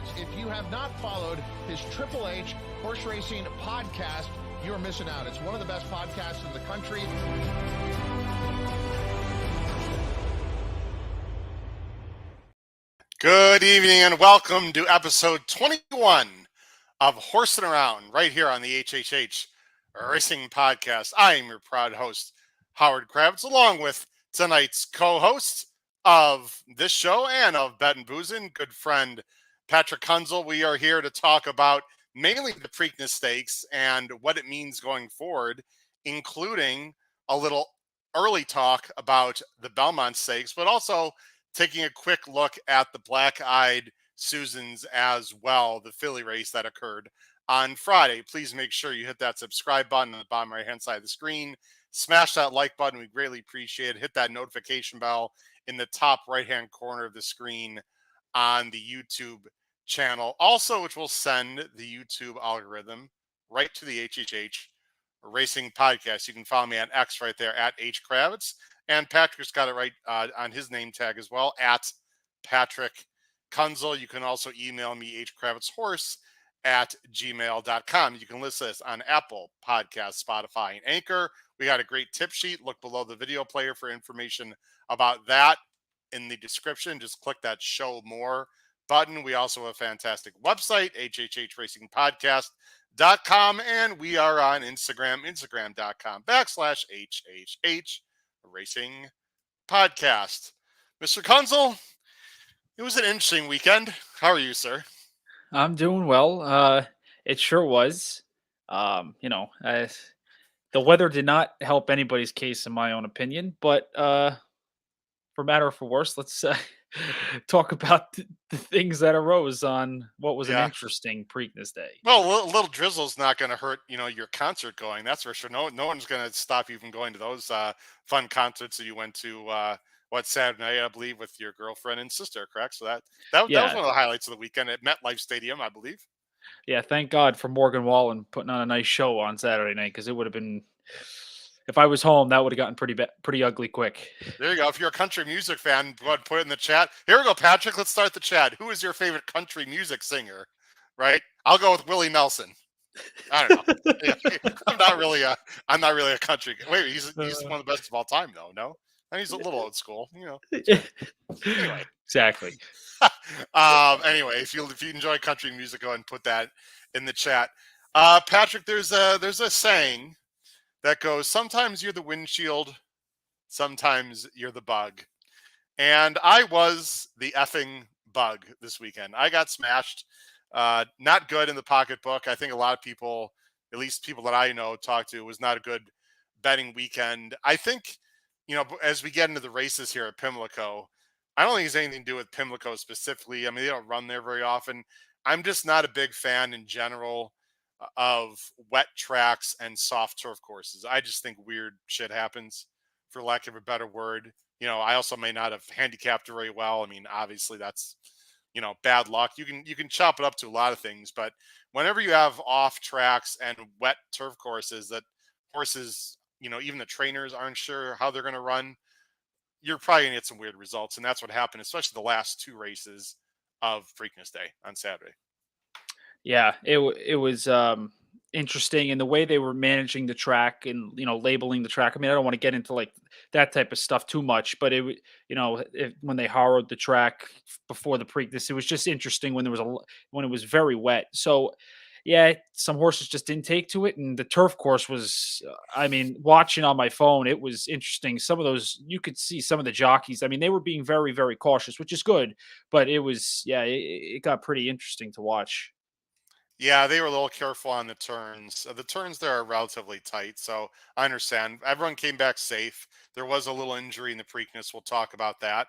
Kravitz. If you have not followed his Triple H horse racing podcast, you're missing out. It's one of the best podcasts in the country. Good evening and welcome to episode 21 of Horsin Around right here on the HHH Racing Podcast. I am your proud host, Howard Kravitz, along with tonight's co-host of this show and of Bet and Boozin', good friend Patrick Kunzel. We are here to talk about mainly the Preakness Stakes and what it means going forward, including a little early talk about the Belmont Stakes, but also taking a quick look at the Black-Eyed Susans as well, the filly race that occurred on Friday. Please make sure you hit that subscribe button on the bottom right-hand side of the screen. Smash that like button. We greatly appreciate it. Hit that notification bell in the top right-hand corner of the screen on the YouTube channel. Also, which will send the YouTube algorithm right to the HHH Racing Podcast. You can follow me on X right there at HKravitz. And Patrick's got it right on his name tag as well, at Patrick Kunzel. You can also email me, hkravitzhorse@gmail.com. You can listen to this on Apple Podcasts, Spotify, and Anchor. We got a great tip sheet. Look below the video player for information about that in the description. Just click that show more button. We also have a fantastic website, hhhracingpodcast.com. And we are on Instagram, instagram.com/HHH Racing Podcast. Mr. Kunzel, it was an interesting weekend. How are you, sir? I'm doing well. It sure was. The weather did not help anybody's case, in my own opinion. But for better or for worse, let's talk about the things that arose on what was an interesting Preakness day. Well, a little drizzle's not going to hurt, your concert going. That's for sure. No one's going to stop you from going to those fun concerts that you went to. Saturday night, I believe, with your girlfriend and sister, correct? So that was one of the highlights of the weekend at MetLife Stadium, I believe. Yeah, thank God for Morgan Wallen putting on a nice show on Saturday night, because it would have been, if I was home, that would have gotten pretty ugly quick. There you go. If you're a country music fan, go ahead and put it in the chat. Here we go, Patrick. Let's start the chat. Who is your favorite country music singer? Right? I'll go with Willie Nelson. I don't know. I'm not really a country. Wait, he's one of the best of all time, though. No, and he's a little old school. Anyway, exactly. Anyway, if you enjoy country music, go ahead and put that in the chat. Patrick, there's a saying that goes, sometimes you're the windshield, sometimes you're the bug. And I was the effing bug this weekend. I got smashed. Not good in the pocketbook. I think a lot of people, at least people that I know, talk to, it was not a good betting weekend. I think, as we get into the races here at Pimlico, I don't think it's anything to do with Pimlico specifically. I mean, they don't run there very often. I'm just not a big fan in general of wet tracks and soft turf courses. I just think weird shit happens, for lack of a better word. I also may not have handicapped very well. I mean, obviously that's, bad luck. You can chop it up to a lot of things, but whenever you have off tracks and wet turf courses that horses, even the trainers aren't sure how they're going to run, you're probably going to get some weird results. And that's what happened, especially the last two races of Preakness Day on Saturday. Yeah, it was interesting in the way they were managing the track and, labeling the track. I mean, I don't want to get into like that type of stuff too much, but when they harrowed the track before the Preakness, it was just interesting when when it was very wet. So yeah, some horses just didn't take to it. And the turf course was, watching on my phone, it was interesting. Some of those, you could see some of the jockeys. I mean, they were being very, very cautious, which is good. But it was, it got pretty interesting to watch. Yeah, they were a little careful on the turns. The turns there are relatively tight, so I understand. Everyone came back safe. There was a little injury in the Preakness. We'll talk about that.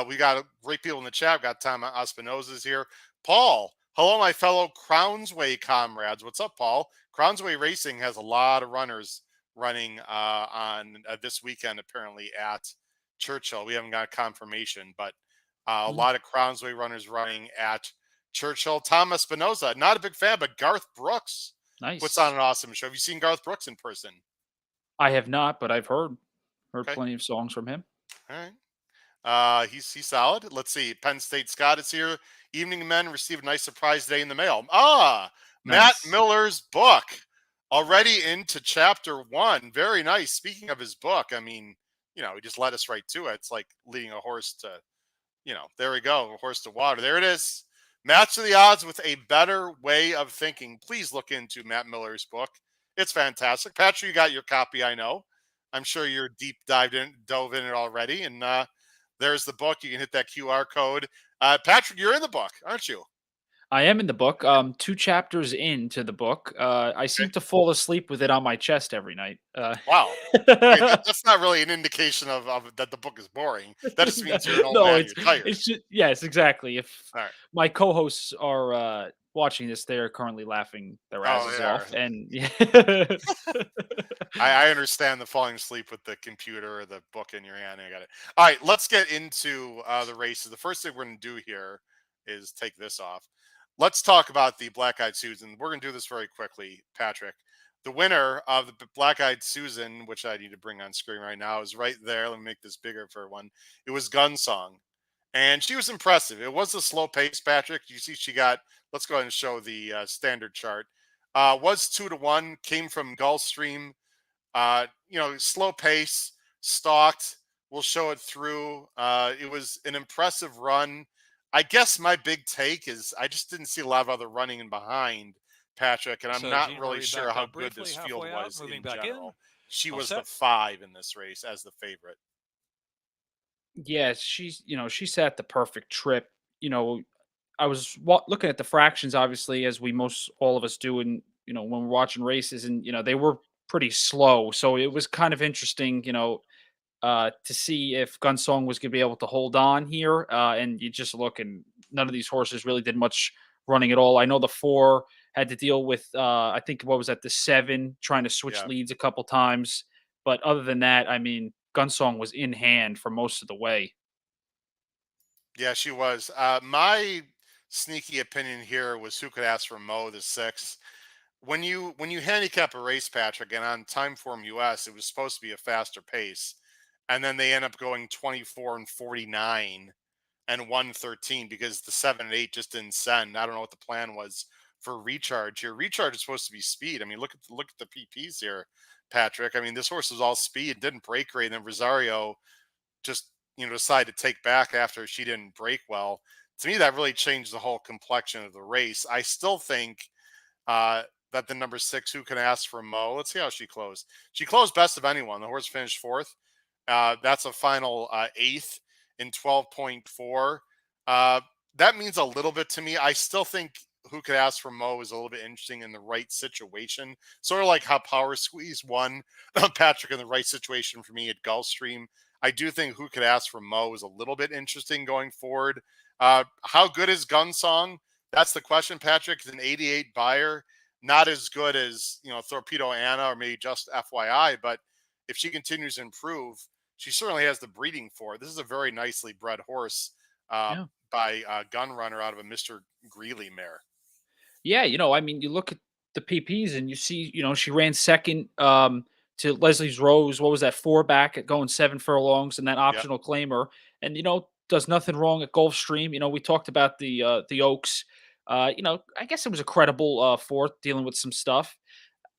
We got great people in the chat. We've got Tom Espinosa's here. Paul, hello, my fellow Crownsway comrades. What's up, Paul? Crownsway Racing has a lot of runners running on this weekend, apparently, at Churchill. We haven't got confirmation, but a lot of Crownsway runners running at Churchill. Tom Espinosa, not a big fan, but Garth Brooks puts on an awesome show. Have you seen Garth Brooks in person? I have not, but I've heard plenty of songs from him. All right. He's solid. Let's see. Penn State Scott is here. Evening Men received a nice surprise today in the mail. Ah, Matt Nice. Miller's book already into chapter 1. Very nice. Speaking of his book, I mean, he just led us right to it. It's like leading a horse to, there we go, a horse to water. There it is. Match of the Odds with a Better Way of Thinking. Please look into Matt Miller's book. It's fantastic. Patrick, you got your copy, I know. I'm sure you're dove in it already. And there's the book. You can hit that QR code. Patrick, you're in the book, aren't you? I am in the book. 2 chapters into the book. I seem Okay. to fall asleep with it on my chest every night. Wow. Okay, that's not really an indication of that the book is boring. That just means you're an old No, man. You're tired. it's just yes, exactly. If All right. my co-hosts are watching this, they are currently laughing their Oh, asses they are. off, and yeah. I understand the falling asleep with the computer or the book in your hand. I got it. All right, let's get into the races. The first thing we're going to do here is take this off. Let's talk about the Black Eyed Susan. We're going to do this very quickly, Patrick. The winner of the Black Eyed Susan, which I need to bring on screen right now, is right there. Let me make this bigger for everyone. It was Gunsong, and she was impressive. It was a slow pace, Patrick. You see, she got. Let's go ahead and show the standard chart. Was 2-1. Came from Gulfstream. Slow pace, stalked. We'll show it through. It was an impressive run. I guess my big take is I just didn't see a lot of other running in behind, Patrick, and I'm So not Jean really Marie sure backed how out good briefly, this field halfway out, was moving in back in. general. She All was set. the 5 in this race as the favorite. Yeah, she sat the perfect trip. I was looking at the fractions, obviously, as we most all of us do, and when we're watching races, and they were pretty slow, so it was kind of interesting, to see if Gunsong was going to be able to hold on here. And you just look, and none of these horses really did much running at all. I know the 4 had to deal with, I think, what was that, the 7 trying to switch Yeah. leads a couple times. But other than that, I mean, Gunsong was in hand for most of the way. Yeah, she was. My sneaky opinion here was who could ask for Mo the 6. When you handicap a race, Patrick, and on Timeform US, it was supposed to be a faster pace, and then they end up going 24 and 49 and 113 because the 7 and 8 just didn't send. I don't know what the plan was for recharge here. Recharge is supposed to be speed. I mean, look at the PPs here, Patrick. I mean, this horse was all speed, didn't break rate, and then Rosario just decided to take back after she didn't break well. To me, that really changed the whole complexion of the race. I still think uh, that the number 6, who can ask for Mo? Let's see how she closed. She closed best of anyone. The horse finished 4th. That's a final 8th in 12.4. That means a little bit to me. I still think who could ask for Mo is a little bit interesting in the right situation. Sort of like how Power Squeeze won Patrick in the right situation for me at Gulfstream. I do think who could ask for Mo is a little bit interesting going forward. How good is Gunsong? That's the question, Patrick. Is an 88 buyer, not as good as Torpedo Anna or maybe just FYI, but if she continues to improve, she certainly has the breeding for it. This is a very nicely bred horse Yeah. by Gun Runner out of a Mr. Greeley mare. Yeah, I mean, you look at the PPs and you see, she ran second to Leslie's Rose. What was that, 4 back at going 7 furlongs and that Yep. optional claimer, and does nothing wrong at Gulfstream. We talked about the Oaks. I guess it was a credible 4th dealing with some stuff.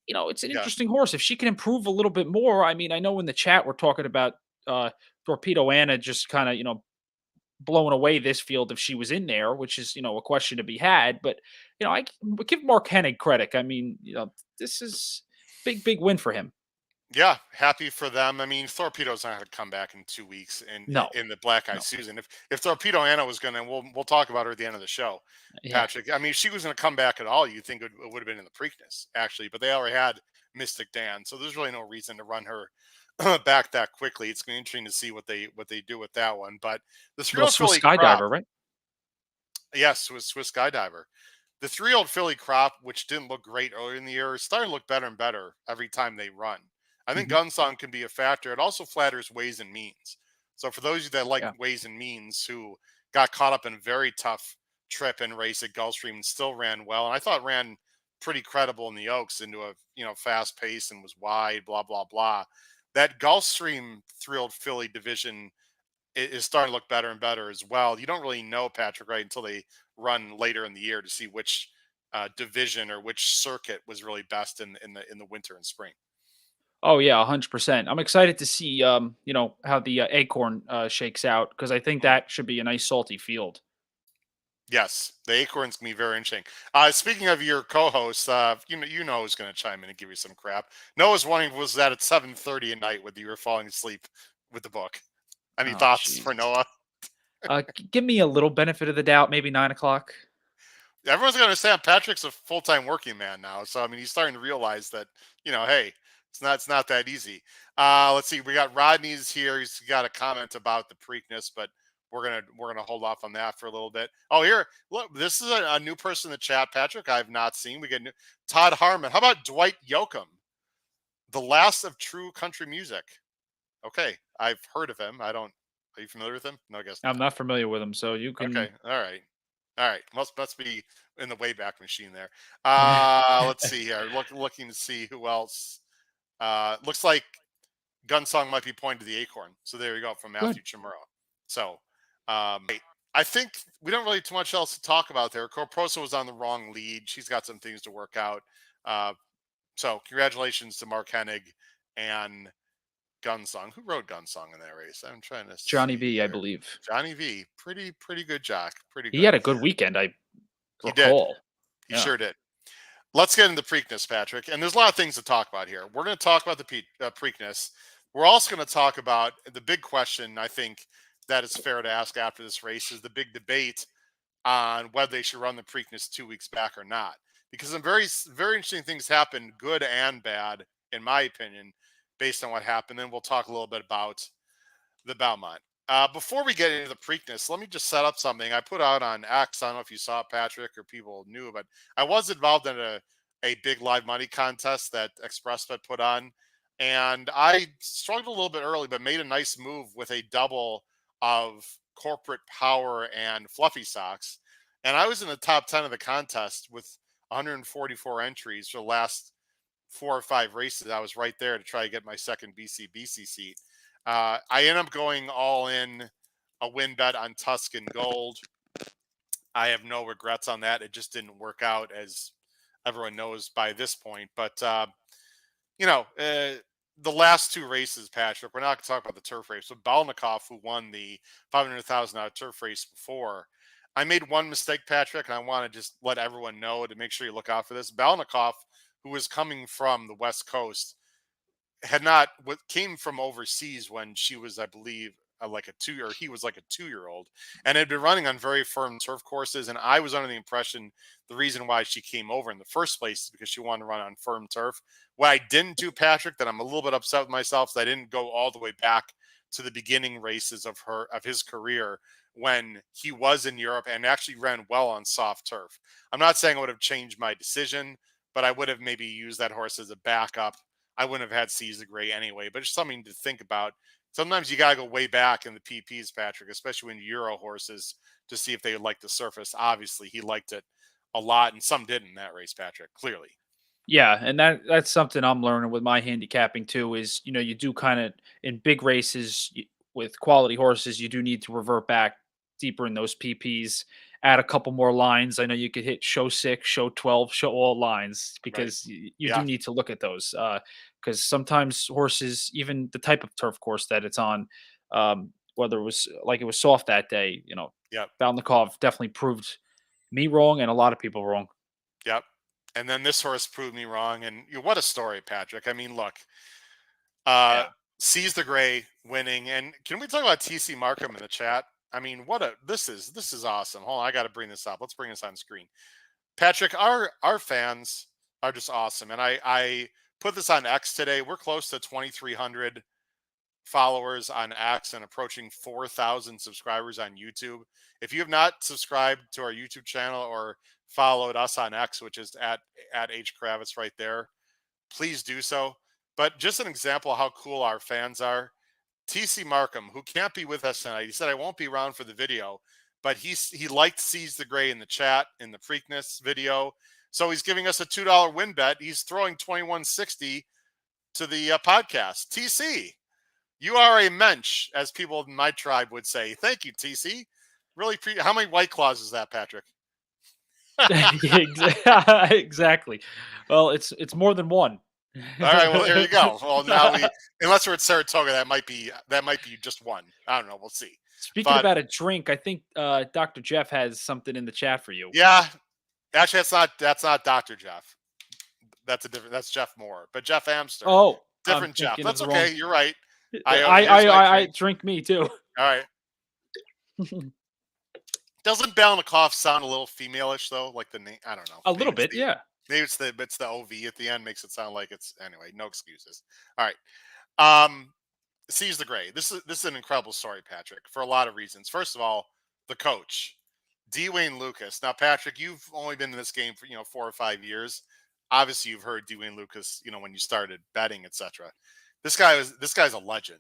It's an Yeah. interesting horse. If she can improve a little bit more, I mean, I know in the chat we're talking about Torpedo Anna just kind of blowing away this field if she was in there, which is, a question to be had. But, I give Mark Hennig credit. I mean, this is big win for him. Yeah, happy for them. I mean, Torpedo's not going to come back in 2 weeks No, in the Black Eye no. Susan. If Torpedo Anna was going to, we'll talk about her at the end of the show, Yeah. Patrick. I mean, if she was going to come back at all, you'd think it would have been in the Preakness actually, but they already had Mystic Dan, so there's really no reason to run her back that quickly. It's going to be interesting to see what they do with that one. But the Little 3-year-old Swiss filly crop, skydiver, right? yes, was Swiss Skydiver. The 3-year-old filly crop, which didn't look great earlier in the year, is starting to look better and better every time they run. I think Mhm. Gunsong can be a factor. It also flatters Ways and Means. So for those of you that like Yeah. Ways and Means, who got caught up in a very tough trip and race at Gulfstream and still ran well, and I thought ran pretty credible in the Oaks into a fast pace and was wide, blah blah blah. That Gulfstream 3-year-old filly division is starting to look better and better as well. You don't really know, Patrick, right, until they run later in the year to see which division or which circuit was really best in the winter and spring. Oh yeah, 100%. I'm excited to see how the Acorn shakes out, because I think that should be a nice salty field. Yes, the Acorns can be very interesting. Speaking of your co-host, you know who's going to chime in and give you some crap. Noah's wondering, was that at 7:30 at night when you were falling asleep with the book? Any Oh thoughts jeez. for Noah? Give me a little benefit of the doubt, maybe 9 o'clock. Everyone's going to understand Patrick's a full-time working man now, so I mean he's starting to realize that hey, it's not that easy. Let's see, we got Rodney's here. He's got a comment about the Preakness, but we're gonna hold off on that for a little bit. Oh, here, look, this is a new person in the chat, Patrick. I've not seen. We get Todd Harmon. How about Dwight Yoakam, the last of true country music? Okay, I've heard of him. I don't. Are you familiar with him? No, I guess I'm not. not familiar with them, so you can. Okay, all right. Must be in the Wayback Machine there. Let's see here. Looking to see who else. Looks like Gunsong might be pointing to the Acorn. So there you go, from Matthew Chimura. So I think we don't really too much else to talk about there. Corposo was on the wrong lead. She's got some things to work out. So congratulations to Mark Hennig and Gunsong. Who rode Gunsong in that race? I'm trying to Johnny see V, here. I believe. Johnny V. Pretty good jock. Pretty good. He had a good weekend, I He did. recall. He sure did. Let's get into Preakness, Patrick. And there's a lot of things to talk about here. We're going to talk about the Preakness. We're also going to talk about the big question, I think, that is fair to ask after this race, is the big debate on whether they should run the Preakness 2 weeks back or not. Because some very, very interesting things happened, good and bad, in my opinion, based on what happened. Then we'll talk a little bit about the Belmont. Before we get into the Preakness, let me just set up something I put out on X. I don't know if you saw it, Patrick, or people knew, but I was involved in a big live money contest that ExpressBet put on. And I struggled a little bit early, but made a nice move with a double of Corporate Power and Fluffy Socks. And I was in the top 10 of the contest with 144 entries for the last 4 or 5 races. I was right there to try to get my second BC seat. I ended up going all in a win bet on Tuscan Gold. I have no regrets on that. It just didn't work out, as everyone knows by this point. But, the last 2 races, Patrick, we're not going to talk about the turf race. So Balnikov, who won the $500,000 turf race before, I made one mistake, Patrick, and I want to just let everyone know to make sure you look out for this. Balnikov, who was coming from the West Coast, came from overseas when she was, I believe, he was like a 2-year-old, and had been running on very firm turf courses. And I was under the impression the reason why she came over in the first place is because she wanted to run on firm turf. What I didn't do, Patrick, that I'm a little bit upset with myself, is I didn't go all the way back to the beginning races of his career when he was in Europe and actually ran well on soft turf. I'm not saying I would have changed my decision, but I would have maybe used that horse as a backup. I wouldn't have had Seize the Gray anyway, but it's something to think about. Sometimes you got to go way back in the PPs, Patrick, especially when Euro horses, to see if they would like the surface. Obviously, he liked it a lot, and some didn't in that race, Patrick, clearly. Yeah, and that's something I'm learning with my handicapping too, is, you do kind of, in big races with quality horses, you do need to revert back deeper in those PPs, add a couple more lines. I know you could hit show 6, show 12, show all lines, because you do need to look at those, because sometimes horses, even the type of turf course that it's on, whether it was soft that day, Balnikov definitely proved me wrong and a lot of people wrong. Yep. And then this horse proved me wrong. And what a story, Patrick. I mean, look, Seize the Gray winning. And can we talk about TC Markham in the chat? I mean, this is awesome. Hold on, I got to bring this up. Let's bring this on screen. Patrick, our fans are just awesome. And I put this on X today. We're close to 2,300 followers on X and approaching 4,000 subscribers on YouTube. If you have not subscribed to our YouTube channel or followed us on X, which is at H Kravitz right there, please do so. But just an example of how cool our fans are. TC Markham, who can't be with us tonight, he said, I won't be around for the video, but he liked Seize the Gray in the chat in the Preakness video. So he's giving us a $2 win bet. He's throwing $21.60 to the podcast. TC, you are a mensch, as people in my tribe would say. Thank you, TC. Really, how many White Claws is that, Patrick? Exactly. Well, it's more than one. All right, well there you go. Well, now we, unless we're at Saratoga, that might be just one. I don't know. We'll see. Speaking But about a drink, I think Dr. Jeff has something in the chat for you. yeah, actually, that's not Doctor Jeff. That's a different. That's Jeff Moore, but Jeff Amster, Oh, I'm different Jeff. thinking of That's the wrong. okay. You're right. I Here's I my I, I drink. drink me too. All right. Doesn't Balnikov sound a little female-ish though? Like the name? I don't know. A little bit, yeah. Maybe it's the OV at the end makes it sound like it's anyway. No excuses. All right. Seize the Gray. This is an incredible story, Patrick, for a lot of reasons. First of all, the coach, Dwayne Lucas. Now, Patrick, you've only been in this game for 4 or 5 years. Obviously, you've heard Dwayne Lucas, when you started betting, etc. This guy's a legend,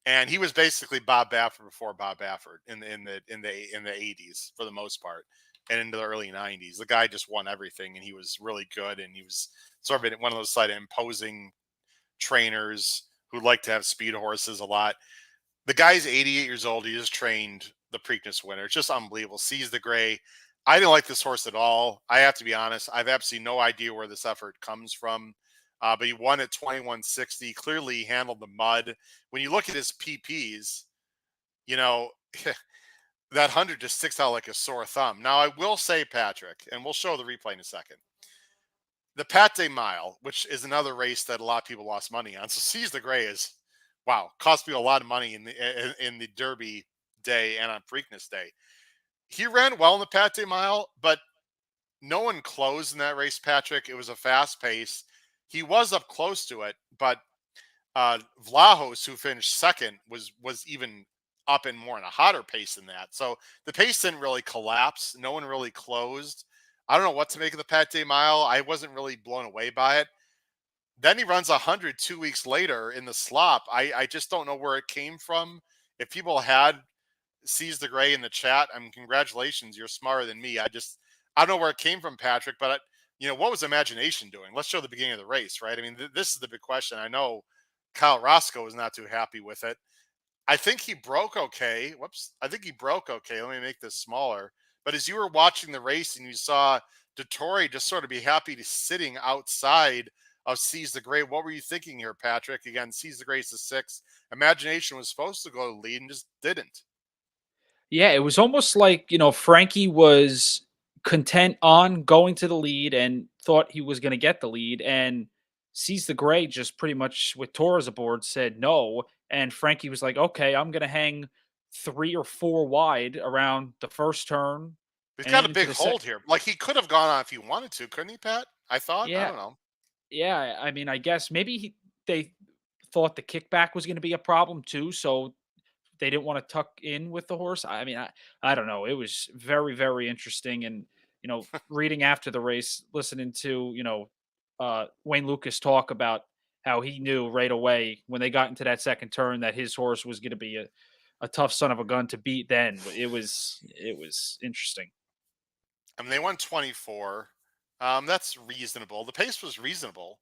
and he was basically Bob Baffert before Bob Baffert in the 80s for the most part, and into the early 90s. The guy just won everything, and he was really good, and he was sort of one of those imposing trainers who like to have speed horses a lot. The guy's 88 years old. He just trained the Preakness winner. It's just unbelievable. Seize the Gray. I didn't like this horse at all. I have to be honest. I've absolutely no idea where this effort comes from. But he won at 2160. Clearly, he handled the mud. When you look at his PPs, that 100 just sticks out like a sore thumb. Now, I will say, Patrick, and we'll show the replay in a second. The Pate Mile, which is another race that a lot of people lost money on. So Seize the Gray cost me a lot of money in the Derby day and on Preakness day. He ran well in the Pate Mile, but no one closed in that race, Patrick. It was a fast pace. He was up close to it, but Vlahos, who finished second, was even up in more in a hotter pace than that. So the pace didn't really collapse. No one really closed. I don't know what to make of the Pate Mile. I wasn't really blown away by it. Then he runs 100 2 weeks later in the slop. I just don't know where it came from. If people had Seize the Gray in the chat, congratulations, you're smarter than me. I don't know where it came from, Patrick, but what was Imagination doing? Let's show the beginning of the race, right? This is the big question. I know Kyle Roscoe was not too happy with it. I think he broke okay. I think he broke okay. Let me make this smaller. But as you were watching the race and you saw Dettori just sort of be happy to sitting outside of Seize the Gray, what were you thinking here, Patrick? Again, Seize the Gray is the 6th. Imagination was supposed to go to lead and just didn't. Yeah, it was almost like, Frankie was content on going to the lead and thought he was going to get the lead. And Seize the Gray just pretty much with Torres aboard said no. And Frankie was like, okay, I'm going to hang 3 or 4 wide around the first turn. He's and got a into big the hold here. Like he could have gone on if he wanted to, couldn't he, Pat? I thought. I Yeah. don't know. Yeah. I guess maybe they thought the kickback was going to be a problem too. So they didn't want to tuck in with the horse. I don't know. It was very, very interesting. And, reading after the race, listening to, Wayne Lucas talk about how he knew right away when they got into that second turn that his horse was going to be a tough son of a gun to beat then. It was interesting. They won 24. That's reasonable. The pace was reasonable.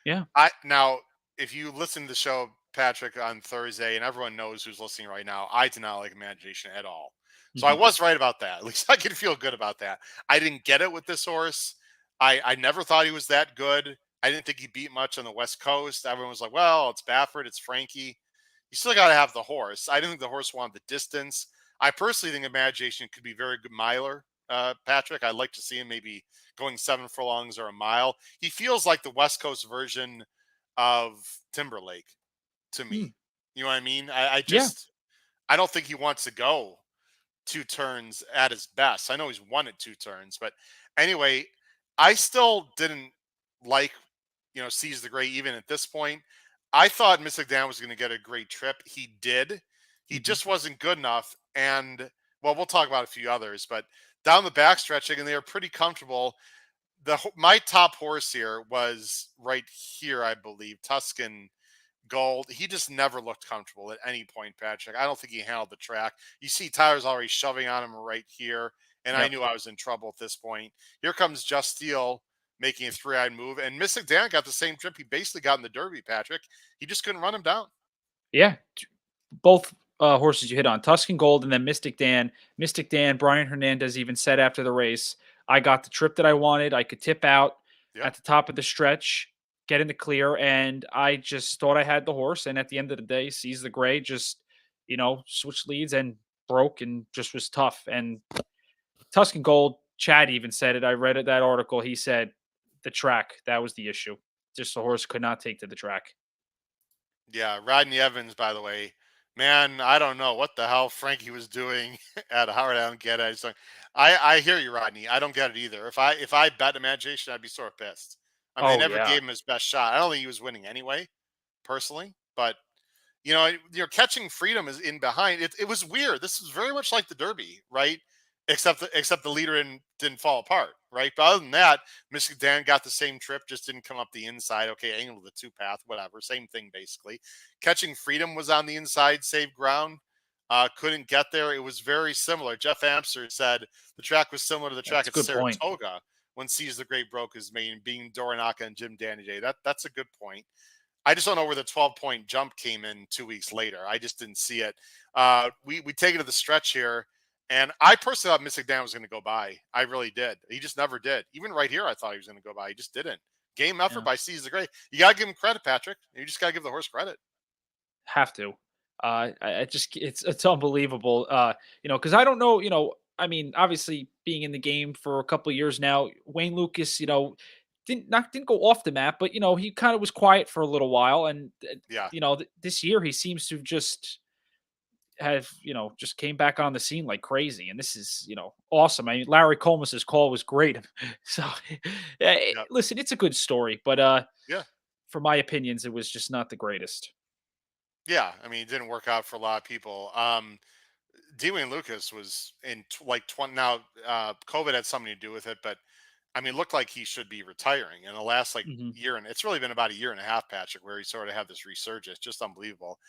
Yeah. Now, if you listen to the show, Patrick, on Thursday, and everyone knows who's listening right now, I did not like Imagination at all. So I was right about that. At least I can feel good about that. I didn't get it with this horse. I never thought he was that good. I didn't think he beat much on the West Coast. Everyone was like, well, it's Baffert, it's Frankie. You still got to have the horse. I didn't think the horse wanted the distance. I personally think Imagination could be a very good miler, Patrick. I'd like to see him maybe going 7 furlongs or a mile. He feels like the West Coast version of Timberlake to me. You know what I mean? I don't think he wants to go 2 turns at his best. I know he's won it 2 turns, but anyway, I still didn't like, Seize the Gray even at this point. I thought Mystic Dan was going to get a great trip. He did. He just wasn't good enough. And, well, we'll talk about a few others, but down the backstretching, and they were pretty comfortable. My top horse here was right here, I believe, Tuscan Gold. He just never looked comfortable at any point, Patrick. I don't think he handled the track. You see Tyler's already shoving on him right here, and I knew I was in trouble at this point. Here comes Just Steel making a 3-eyed move, and Mystic Dan got the same trip he basically got in the Derby, Patrick. He just couldn't run him down. Yeah. Both horses you hit on, Tuscan Gold and then Mystic Dan. Mystic Dan, Brian Hernandez even said after the race, I got the trip that I wanted. I could tip out Yeah. at the top of the stretch, get in the clear, and I just thought I had the horse. And at the end of the day, Seize the Gray just, switched leads and broke and just was tough. And Tuscan Gold, Chad even said it. I read it, that article. He said the track, that was the issue. Just the horse could not take to the track. Yeah, Rodney Evans, by the way, man, I don't know what the hell Frankie was doing at Howard. I don't get it. I hear you, Rodney. I don't get it either. If I bet Imagination, I'd be sort of pissed. I mean, they Oh never yeah. gave him his best shot. I don't think he was winning anyway, personally. But catching freedom is in behind. It was weird. This was very much like the Derby, right? Except the leader didn't fall apart, right? But other than that, Mystic Dan got the same trip, just didn't come up the inside. Okay, angle the two path, whatever, same thing basically. Catching Freedom was on the inside, saved ground, couldn't get there. It was very similar. Jeff Amster said the track was similar to the track That's a at good point. Saratoga when Seize the Great broke his main, being Dorinaka and Jim Danny Day. That's a good point. I just don't know where the 12-point jump came in 2 weeks later. I just didn't see it. We take it to the stretch here, and I personally thought Mystic Dan was going to go by. I really did. He just never did. Even right here, I thought he was going to go by. He just didn't. Game effort Yeah. by Seize the Great. You got to give him credit, Patrick. You just got to give the horse credit. Have to. I just it's unbelievable. Because I don't know. I mean, obviously being in the game for a couple of years now, Wayne Lucas, didn't go off the map, but he kind of was quiet for a little while, and Yeah. this year he seems to just came back on the scene like crazy, and this is awesome. I mean, Larry Colmus's call was great, so Yep. listen, it's a good story, but Yeah. for my opinions, it was just not the greatest. Yeah. I mean, it didn't work out for a lot of people. Dwayne Lucas was in like 20 now. COVID had something to do with it, but I mean, it looked like he should be retiring in the last like Hmm. year, and it's really been about a year and a half, Patrick, where he sort of had this resurgence. Just unbelievable.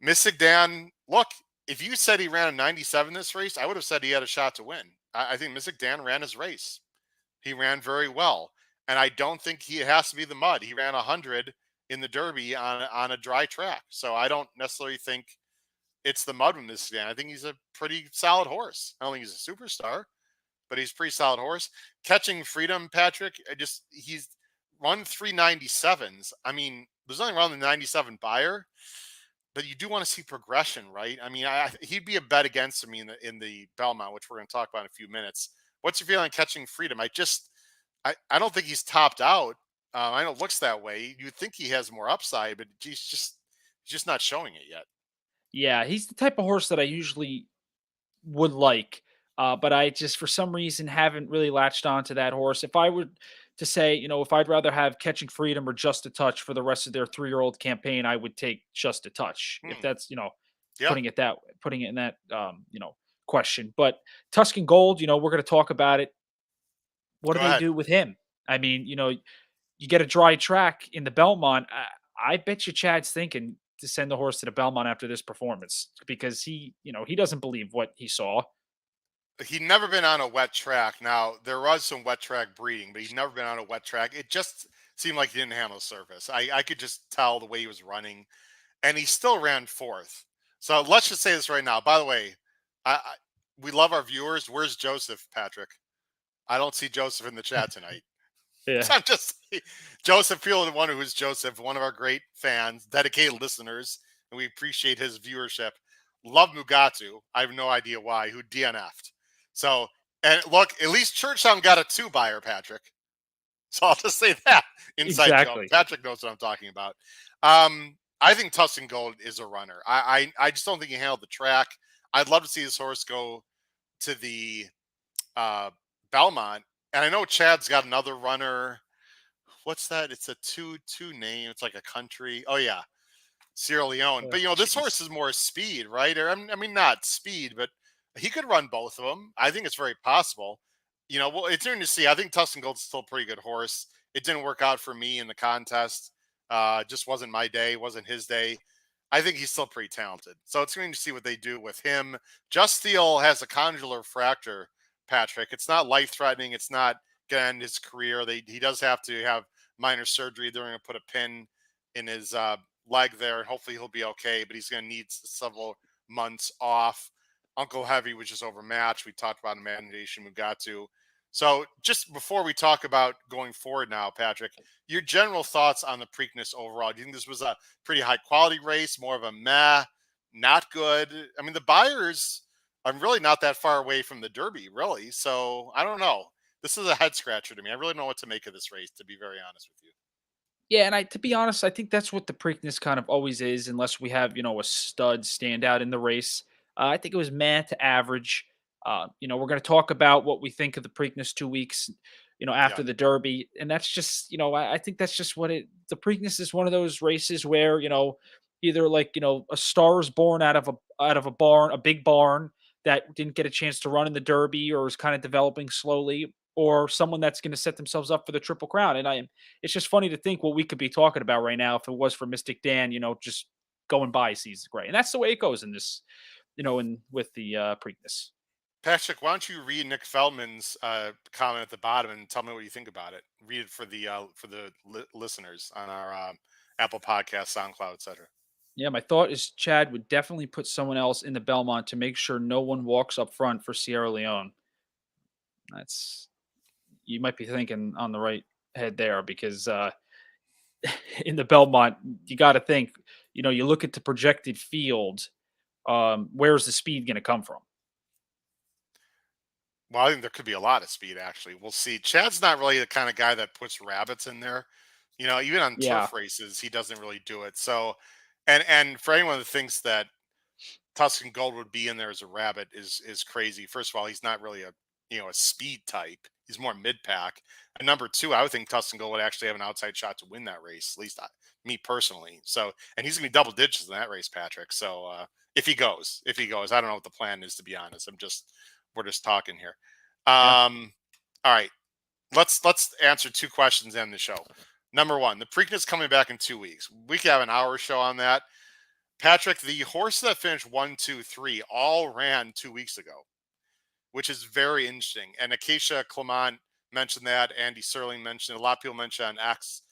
Mystic Dan, look, if you said he ran a 97 this race, I would have said he had a shot to win. I think Mystic Dan ran his race. He ran very well, and I don't think he has to be the mud. He ran 100 in the Derby on a dry track, so I don't necessarily think it's the mud with Mystic Dan. I think he's a pretty solid horse. I don't think he's a superstar, but he's a pretty solid horse. Catching Freedom, Patrick, he's run 397s. I mean, there's nothing wrong with the 97 buyer, but you do want to see progression, right? I mean, he'd be a bet against me in the Belmont, which we're going to talk about in a few minutes. What's your feeling on Catching Freedom? I don't think he's topped out. I know it looks that way. You think he has more upside, but he's just not showing it yet. Yeah, he's the type of horse that I usually would like, but I just for some reason haven't really latched on to that horse. If I were to say, if I'd rather have Catching Freedom or Just a Touch for the rest of their 3-year-old campaign, I would take Just a Touch. If Hmm. that's Yeah. putting it in that question. But Tuscan Gold, we're going to talk about it. What do Go they ahead. do with him? I mean, you get a dry track in the Belmont. I bet you Chad's thinking to send the horse to the Belmont after this performance because he doesn't believe what he saw. He'd never been on a wet track. Now, there was some wet track breeding, but he'd never been on a wet track. It just seemed like he didn't handle the surface. I could just tell the way he was running, and he still ran fourth. So let's just say this right now. By the way, we love our viewers. Where's Joseph, Patrick? I don't see Joseph in the chat tonight. Yeah, So I'm just Joseph Peel, the one who is Joseph, one of our great fans, dedicated listeners, and we appreciate his viewership. Love Mugatu. I have no idea why, who DNF'd. So, and look, at least Churchtown got a 2 buyer, Patrick. So I'll just say that inside joke. exactly. Patrick knows what I'm talking about. I think Tuscan Gold is a runner. I just don't think he handled the track. I'd love to see this horse go to the Belmont. And I know Chad's got another runner. What's that? It's a two name. It's like a country. Oh yeah, Sierra Leone. Oh, But this jeez. horse is more speed, right? Or I mean, not speed, but he could run both of them. I think it's very possible. Well, it's interesting to see. I think Tuscan Gold's still a pretty good horse. It didn't work out for me in the contest. Just wasn't my day. Wasn't his day. I think he's still pretty talented. So it's going to see what they do with him. Just Steel has a condylar fracture, Patrick. It's not life threatening. It's not going to end his career. He does have to have minor surgery. They're going to put a pin in his leg there, and hopefully he'll be okay. But he's going to need several months off. Uncle Heavy was just overmatched. We talked about Imagination Mugatu. So just before we talk about going forward now, Patrick, your general thoughts on the Preakness overall. Do you think this was a pretty high quality race, more of a meh, not good? I mean, the buyers are really not that far away from the Derby, really. So I don't know. This is a head scratcher to me. I really don't know what to make of this race, to be very honest with you. Yeah, and to be honest, I think that's what the Preakness kind of always is, unless we have a stud standout in the race. I think it was meh to average. We're going to talk about what we think of the Preakness 2 weeks, Yeah. after the Derby, and that's just, I think that's just what it. The Preakness is one of those races where either like a star is born out of a barn, a big barn that didn't get a chance to run in the Derby or is kind of developing slowly, or someone that's going to set themselves up for the Triple Crown. And it's just funny to think what we could be talking about right now if it was for Mystic Dan, just going by sees the gray. And that's the way it goes in this, in with the Preakness. Patrick, why don't you read Nick Feldman's comment at the bottom and tell me what you think about it? Read it for the listeners on our Apple Podcast, SoundCloud, etc. Yeah, my thought is Chad would definitely put someone else in the Belmont to make sure no one walks up front for Sierra Leone. That's You might be thinking on the right head there because in the Belmont, you got to think, you look at the projected field, where's the speed going to come from? Well, I think there could be a lot of speed, actually. We'll see. Chad's not really the kind of guy that puts rabbits in there. Even on Yeah. turf races, he doesn't really do it. So, and for anyone that thinks that Tuscan Gold would be in there as a rabbit is crazy. First of all, he's not really a speed type. He's more mid pack. And number two, I would think Tuscan Gold would actually have an outside shot to win that race. At least me personally. So, and he's gonna be double digits in that race, Patrick. So if he goes, I don't know what the plan is, to be honest. We're just talking here. Yeah. All right, let's answer two questions in the show. Number one, the Preakness coming back in 2 weeks. We could have an hour show on that. Patrick, the horse that finished 1, 2, 3 all ran 2 weeks ago, which is very interesting. And Acacia Clement mentioned that. Andy Serling mentioned it. A lot of people mentioned on X.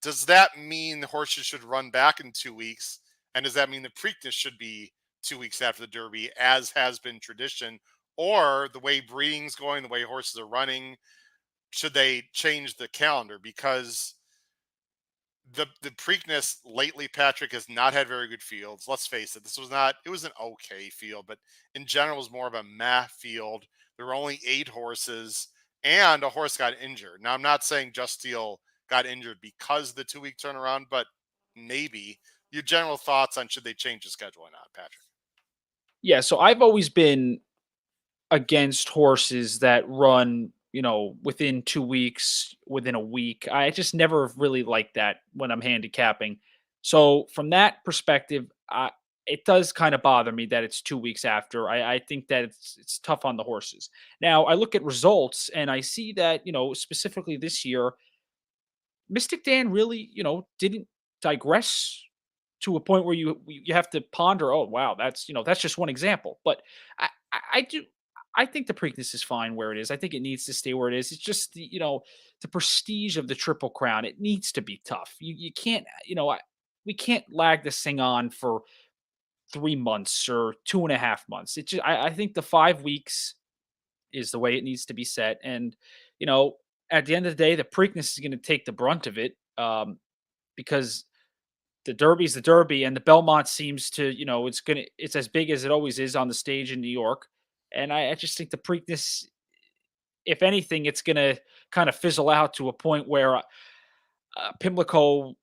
Does that mean the horses should run back in 2 weeks? And does that mean the Preakness should be 2 weeks after the Derby, as has been tradition? Or the way breeding's going, the way horses are running, should they change the calendar? Because the Preakness lately, Patrick, has not had very good fields. Let's face it, it was an okay field, but in general, it was more of a meh field. There were only 8 horses, and a horse got injured. Now, I'm not saying Just Steel got injured because of the 2 week turnaround, but maybe. Your general thoughts on should they change the schedule or not, Patrick? Yeah. So I've always been against horses that run, within 2 weeks, within a week. I just never really like that when I'm handicapping. So from that perspective, it does kind of bother me that it's 2 weeks after. I think that it's tough on the horses. Now I look at results and I see that, specifically this year, Mystic Dan really, didn't digress to a point where you have to ponder. Oh wow, that's just one example. But I do. I think the Preakness is fine where it is. I think it needs to stay where it is. It's just the prestige of the Triple Crown. It needs to be tough. You can't we can't lag this thing on for 3 months or 2.5 months. It just I think the 5 weeks is the way it needs to be set. And you know at the end of the day, the Preakness is going to take the brunt of it, because the Derby's the Derby, and the Belmont seems to, it's as big as it always is on the stage in New York. And I just think the Preakness, if anything, it's going to kind of fizzle out to a point where Pimlico,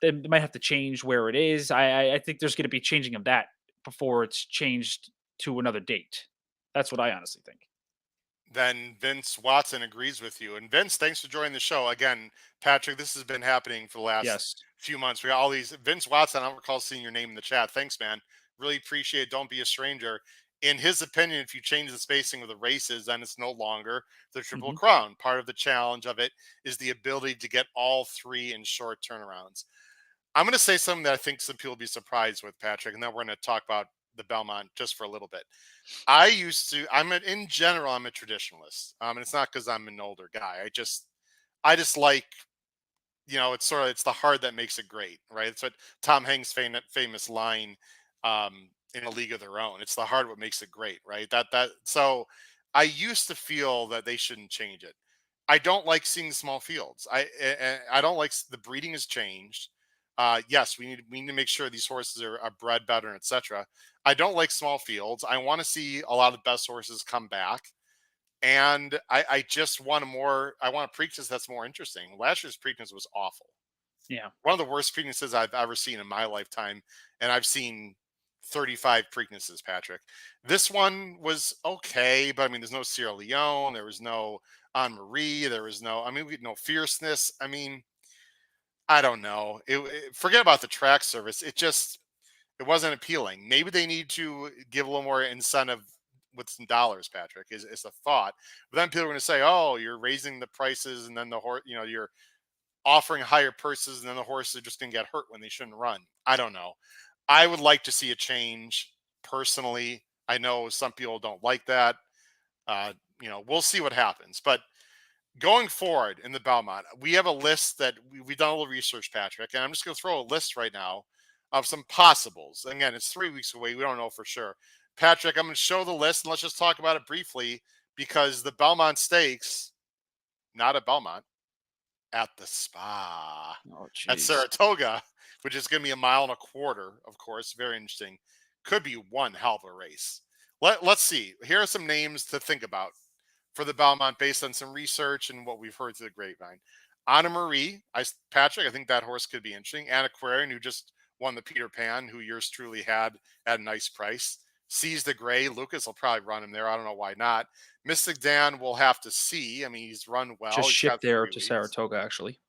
they might have to change where it is. I think there's going to be changing of that before it's changed to another date. That's what I honestly think. Then Vince Watson agrees with you. And Vince, thanks for joining the show. Again, Patrick, this has been happening for the last Yes. few months. We got all these. Vince Watson, I don't recall seeing your name in the chat. Thanks, man. Really appreciate it. Don't be a stranger. In his opinion, if you change the spacing of the races, then it's no longer the Triple Hmm. Crown. Part of the challenge of it is the ability to get all three in short turnarounds. I'm going to say something that I think some people will be surprised with, Patrick, and then we're going to talk about the Belmont just for a little bit. In general, I'm a traditionalist. And it's not because I'm an older guy. I just like, it's the hard that makes it great, right? It's what Tom Hanks' famous line, in A League of Their Own. It's the hard what makes it great, right? So I used to feel that they shouldn't change it. I don't like seeing small fields. I don't like the breeding has changed. Yes, we need to make sure these horses are bred better, etc. I don't like small fields. I want to see a lot of the best horses come back, and I just want a more. I want a Preakness that's more interesting. Last year's Preakness was awful. Yeah. One of the worst Preaknesses I've ever seen in my lifetime, and I've seen 35 Preaknesses, Patrick. This one was okay, but I mean, there's no Sierra Leone, there was no Anne Marie, there was no, I mean, we had no fierceness. I mean, I don't know. Forget about the track service. It wasn't appealing. Maybe they need to give a little more incentive with some dollars, Patrick, is the thought. But then people are going to say, oh, you're raising the prices, and then the horse, you're offering higher purses, and then the horses are just going to get hurt when they shouldn't run. I don't know. I would like to see a change personally. I know some people don't like that. We'll see what happens. But going forward in the Belmont, we have a list that we've done a little research, Patrick, and I'm just going to throw a list right now of some possibles. Again, it's 3 weeks away. We don't know for sure. Patrick, I'm going to show the list, and let's just talk about it briefly, because the Belmont Stakes, not at Belmont, at the Spa, at Saratoga, which is going to be 1.25 miles, of course. Very interesting. Could be one hell of a race. Let's see. Here are some names to think about for the Belmont based on some research and what we've heard through the grapevine. Anna Marie, Patrick, I think that horse could be interesting. Antiquarian, who just won the Peter Pan, who yours truly had at a nice price. Seize the Gray, Lucas will probably run him there. I don't know why not. Mystic Dan, we'll have to see. I mean, he's run well. Just He's shipped got there 3 to weeks. Saratoga, actually.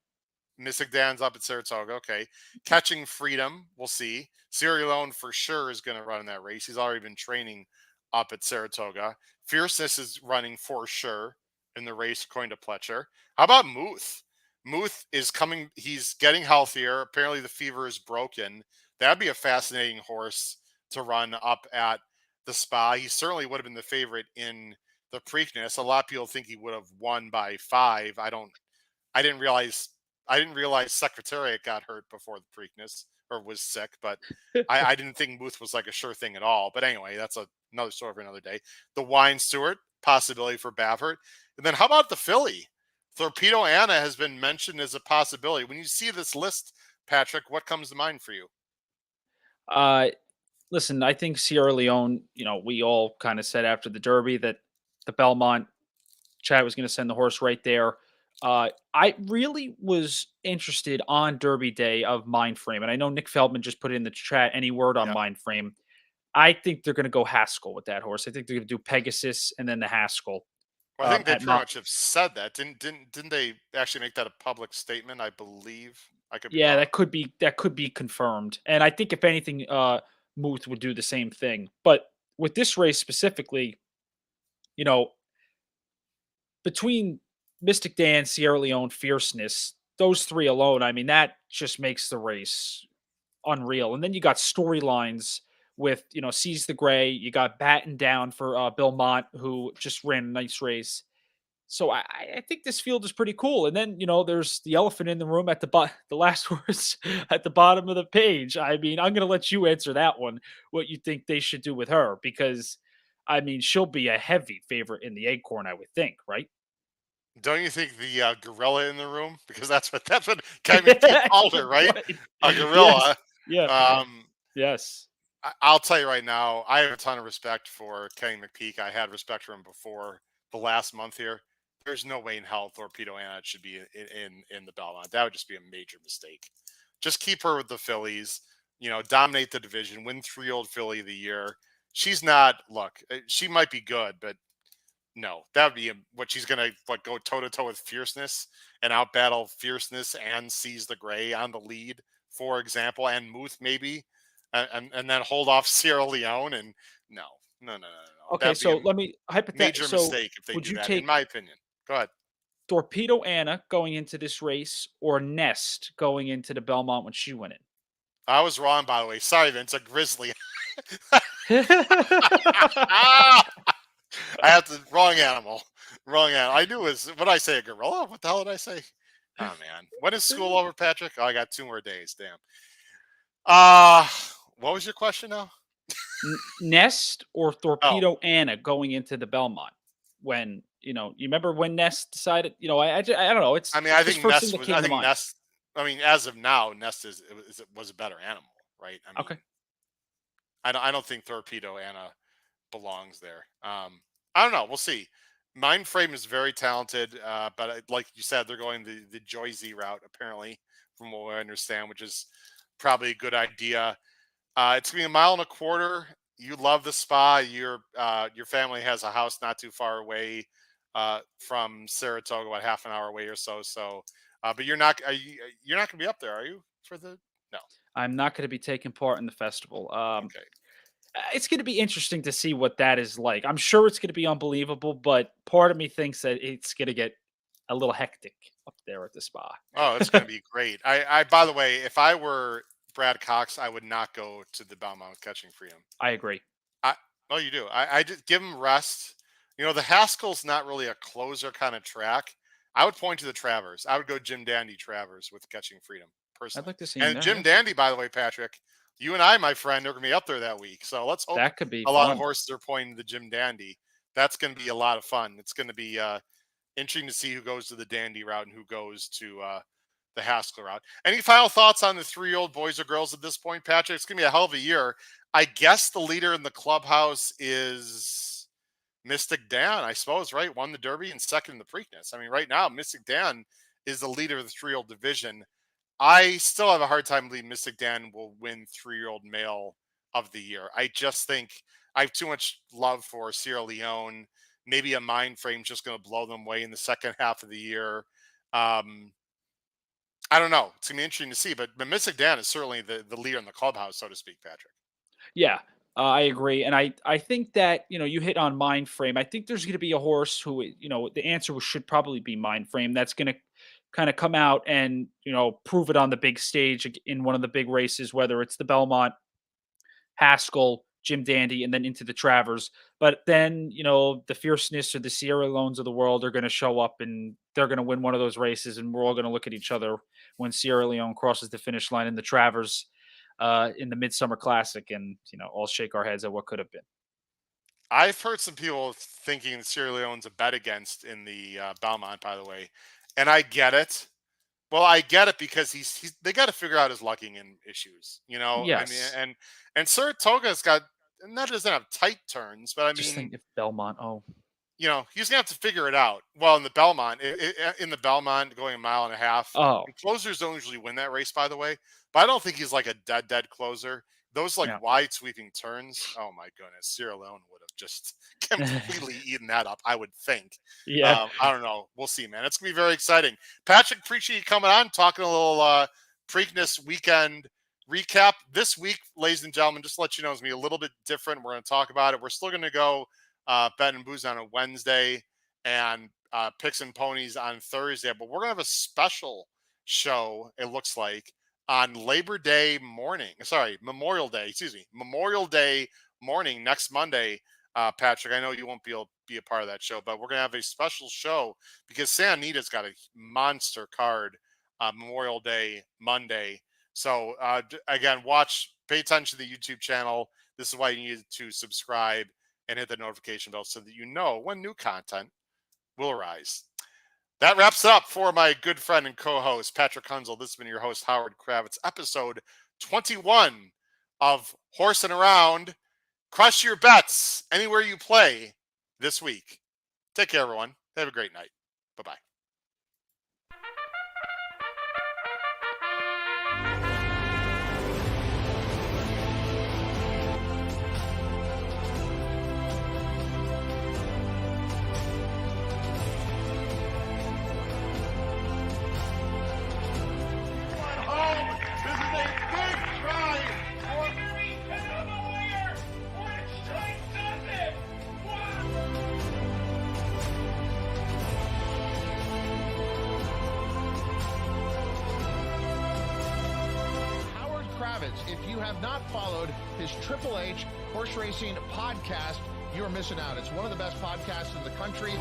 Mystic Dan's up at Saratoga. Okay. Catching Freedom, we'll see. Sierra Leone for sure is going to run in that race. He's already been training up at Saratoga. Fierceness is running for sure in the race, according to Pletcher. How about Muth? Muth is coming. He's getting healthier. Apparently the fever is broken. That'd be a fascinating horse to run up at the Spa. He certainly would have been the favorite in the Preakness. A lot of people think he would have won by 5. I didn't realize Secretariat got hurt before the Preakness or was sick, but I didn't think Muth was like a sure thing at all. But anyway, that's another story for another day. The Wine Stewart, possibility for Baffert. And then how about the filly? Torpedo Anna has been mentioned as a possibility. When you see this list, Patrick, what comes to mind for you? Listen, I think Sierra Leone, we all kind of said after the Derby that the Belmont Chad was going to send the horse right there. I really was interested on Derby Day of Mind Frame, and I know Nick Feldman just put it in the chat. Any word on Mind Frame? I think they're going to go Haskell with that horse. I think they're going to do Pegasus and then the Haskell. Well, I think they pretty much have said that. Didn't they actually make that a public statement? I believe. I could be wrong. that could be confirmed. And I think if anything, Muth would do the same thing. But with this race specifically, between Mystic Dan, Sierra Leone, Fierceness, those 3 alone, I mean, that just makes the race unreal. And then you got storylines with, Seize the Gray. You got Batten down for Belmont, who just ran a nice race. So I think this field is pretty cool. And then, there's the elephant in the room at the last horse at the bottom of the page. I mean, I'm going to let you answer that one, what you think they should do with her, because, I mean, she'll be a heavy favorite in the Acorn, I would think, right? Don't you think the gorilla in the room? Because that's what Kevin called her, right? A gorilla. Yes. Yeah. Yes. I'll tell you right now, I have a ton of respect for Kenny McPeak. I had respect for him before the last month here. There's no way in hell Torpedo Anna should be in the Belmont. That would just be a major mistake. Just keep her with the fillies. Dominate the division. Win 3-year-old filly of the year. She's not. Look, she might be good, but no, that would be what she's going to go toe-to-toe with Fierceness and out-battle Fierceness and Seize the Gray on the lead, for example, and Muth maybe, and then hold off Sierra Leone. And no. Okay, so let me major mistake if they do that, in my opinion. Go ahead. Torpedo Anna going into this race or Nest going into the Belmont when she went in? I was wrong, by the way. Sorry, Vince. A grizzly. I have the wrong animal. I knew it was, what did I say, a gorilla? What the hell did I say? Oh, man. When is school over, Patrick? Oh, I got 2 more days. Damn. What was your question now? Nest or Torpedo Anna going into the Belmont? when, you remember when Ness decided, I don't know. It's I mean, I just think first thing Nest that was. came I to think mind. Nest. I mean, as of now, Nest was a better animal, right? I mean, Okay. I don't think Torpedo Anna belongs there. I don't know. We'll see. Mindframe is very talented, but like you said, they're going the Joy Z route apparently, from what I understand, which is probably a good idea. It's gonna be 1.25 miles. You love the spa. Your family has a house not too far away from Saratoga, about half an hour away or so. So, but you're not. You're not gonna be up there, are you? For the no. I'm not going to be taking part in the festival. Okay. It's going to be interesting to see what that is like. I'm sure it's going to be unbelievable, but part of me thinks that it's going to get a little hectic up there at the spa. Oh, it's gonna be great. By the way, if I were Brad Cox, I would not go to the Belmont Catching Freedom. I agree. I Oh, you do. I just give him rest. The Haskell's not really a closer kind of track. I would point to the Travers. I would go Jim Dandy Travers with Catching Freedom I'd personally. like to see him And there. Jim Yeah. Dandy, by the way, Patrick, you and I, my friend, are going to be up there that week. So let's hope That could be a lot of fun. horses are pointing to Jim Dandy. That's going to be a lot of fun. It's going to be interesting to see who goes to the Dandy route and who goes to the Haskell route. Any final thoughts on the 3-year-old boys or girls at this point, Patrick? It's going to be a hell of a year. I guess the leader in the clubhouse is Mystic Dan, I suppose, right? Won the Derby and second in the Preakness. I mean, right now, Mystic Dan is the leader of the 3-year-old division. I still have a hard time believing Mystic Dan will win 3-year-old male of the year. I just think I have too much love for Sierra Leone. Maybe a mind frame just going to blow them away in the second half of the year. I don't know. It's going to be interesting to see. But Mystic Dan is certainly the leader in the clubhouse, so to speak, Patrick. Yeah, I agree. And I think that, you hit on Mind Frame. I think there's going to be a horse who, the answer should probably be Mind Frame. That's going to kind of come out and, prove it on the big stage in one of the big races, whether it's the Belmont, Haskell, Jim Dandy, and then into the Travers. But then, the Fierceness or the Sierra Leones of the world are going to show up and they're going to win one of those races. And we're all going to look at each other when Sierra Leone crosses the finish line in the Travers in the Midsummer Classic and, all shake our heads at what could have been. I've heard some people thinking Sierra Leone's a bet against in the Belmont, by the way. And I get it. Well, I get it because they got to figure out his lucking and issues, Yes. I mean, and Saratoga's got, and that doesn't have tight turns, but I Just mean, think if Belmont, he's gonna have to figure it out. Well, in the Belmont, going 1.5 miles, oh, and closers don't usually win that race, by the way. But I don't think he's like a dead closer. Those yeah. wide sweeping turns, oh my goodness, Sierra Leone would have just completely eaten that up, I would think. Yeah. I don't know. We'll see, man. It's gonna be very exciting. Patrick, appreciate you coming on, talking a little Preakness weekend recap. This week, ladies and gentlemen, just to let you know, it's gonna be a little bit different. We're gonna talk about it. We're still gonna go bet and booze on a Wednesday and picks and ponies on Thursday, but we're gonna have a special show, it looks like, on Memorial Day morning, next Monday. Patrick, I know you won't be a part of that show, but we're going to have a special show because Santa Anita's got a monster card Memorial Day Monday. So again, pay attention to the YouTube channel. This is why you need to subscribe and hit the notification bell so that you know when new content will arise. That wraps it up for my good friend and co-host, Patrick Hunzel. This has been your host, Howard Kravitz, episode 21 of Horsin' Around. Crush your bets anywhere you play this week. Take care, everyone. Have a great night. Bye-bye. If you have not followed his Triple H horse racing podcast, you're missing out. It's one of the best podcasts in the country.